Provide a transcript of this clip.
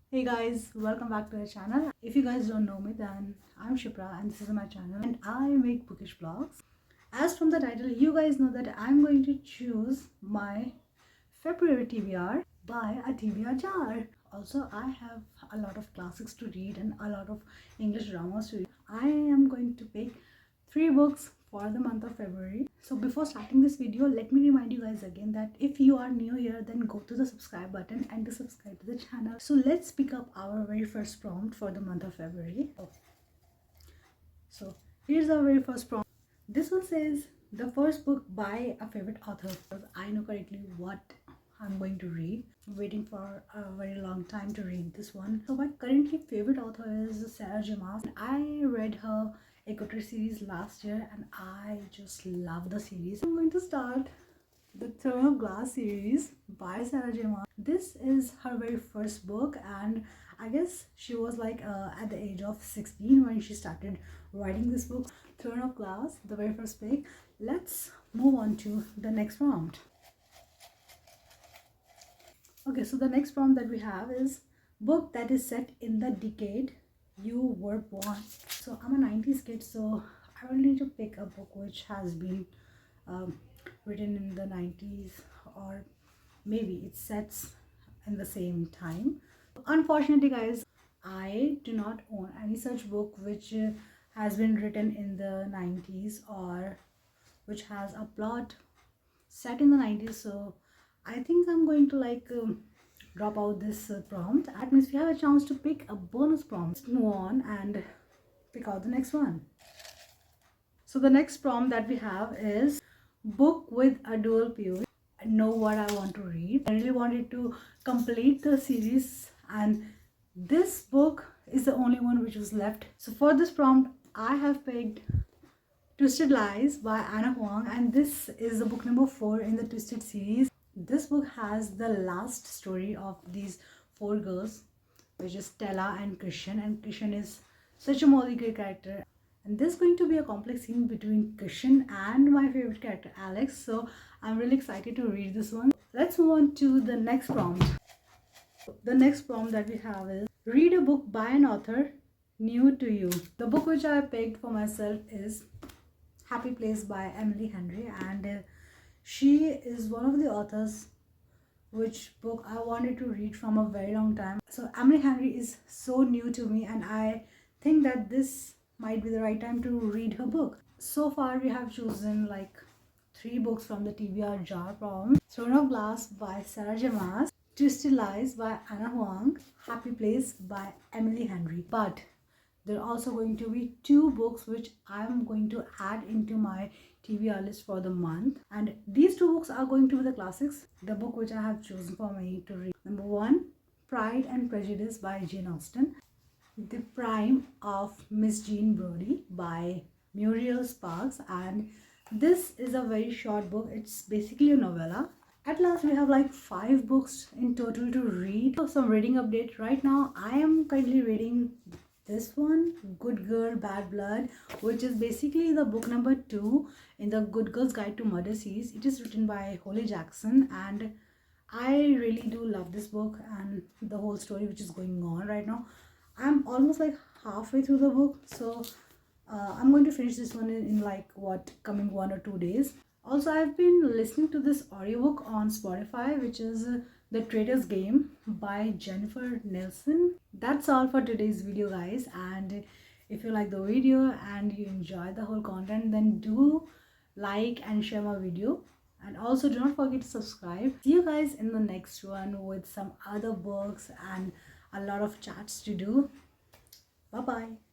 Hey guys, welcome back to the channel. If you guys don't know me, then I'm Shipra and this is my channel and I make bookish vlogs. As from the title, you guys know that I'm going to choose my February TBR by a TBR Jar. Also, I have a lot of classics to read and a lot of English dramas to read. I am going to pick 3 books for the month of February. So before starting this video, let me remind you guys again that if you are new here, then go to the subscribe button and to subscribe to the channel. So let's pick up our very first prompt for the month of February. So here's our very first prompt. This one says the first book by a favorite author. I know correctly what I'm going to read. I'm waiting for a very long time to read this one. So my currently favorite author is Sarah J. Maas. I read her Equator series last year and I just love the series. I'm going to start the Throne of Glass series by Sarah J. Maas. This is her very first book and I guess she was like at the age of 16 when she started writing this book. Throne of Glass, the very first pick. Let's move on to the next prompt. Okay, so the next prompt that we have is book that is set in the decade you were born. So I'm a 90s kid, so I will need to pick a book which has been written in the 90s, or maybe it sets in the same time. Unfortunately guys, I do not own any such book which has been written in the 90s or which has a plot set in the 90s, so I think I'm going to drop out this prompt. That means we have a chance to pick a bonus prompt. Let's move on and pick out the next one. So the next prompt that we have is book with a dual POV. I know what I want to read. I really wanted to complete the series and this book is the only one which was left. So for this prompt, I have picked Twisted Lies by Anna Huang, and this is the book number 4 in the Twisted series. This book has the last story of these 4 girls, which is Stella and Christian is such a morally great character. And this is going to be a complex scene between Christian and my favorite character Alex, so I'm really excited to read this one. Let's move on to the next prompt. The next prompt that we have is read a book by an author new to you. The book which I picked for myself is Happy Place by Emily Henry, and she is one of the authors which book I wanted to read from a very long time. So Emily Henry is so new to me and I think that this might be the right time to read her book. So far we have chosen like 3 books from the TBR Jar prompt. Throne of Glass by Sarah J. Maas, Twisted Lies by Anna Huang, Happy Place by Emily Henry. But there are also going to be 2 books which I'm going to add into my TBR list for the month, and these 2 books are going to be the classics, the book which I have chosen for me to read. Number 1, Pride and Prejudice by Jane Austen, The Prime of Miss Jean Brodie by Muriel Sparks, and this is a very short book. It's basically a novella. At last we have like 5 books in total to read. So some reading update. Right now I am currently reading this one, Good Girl Bad Blood, which is basically the book number 2 in the Good Girl's Guide to Murder series. It is written by Holly Jackson and I really do love this book and the whole story which is going on right now. I'm almost like halfway through the book, so I'm going to finish this one in like coming 1 or 2 days. Also, I've been listening to this audiobook on Spotify, which is The Traitor's Game by Jennifer Nelson. That's all for today's video guys, and if you like the video and you enjoy the whole content, then do like and share my video, and also do not forget to subscribe. See you guys in the next one with some other books and a lot of chats to do. Bye bye.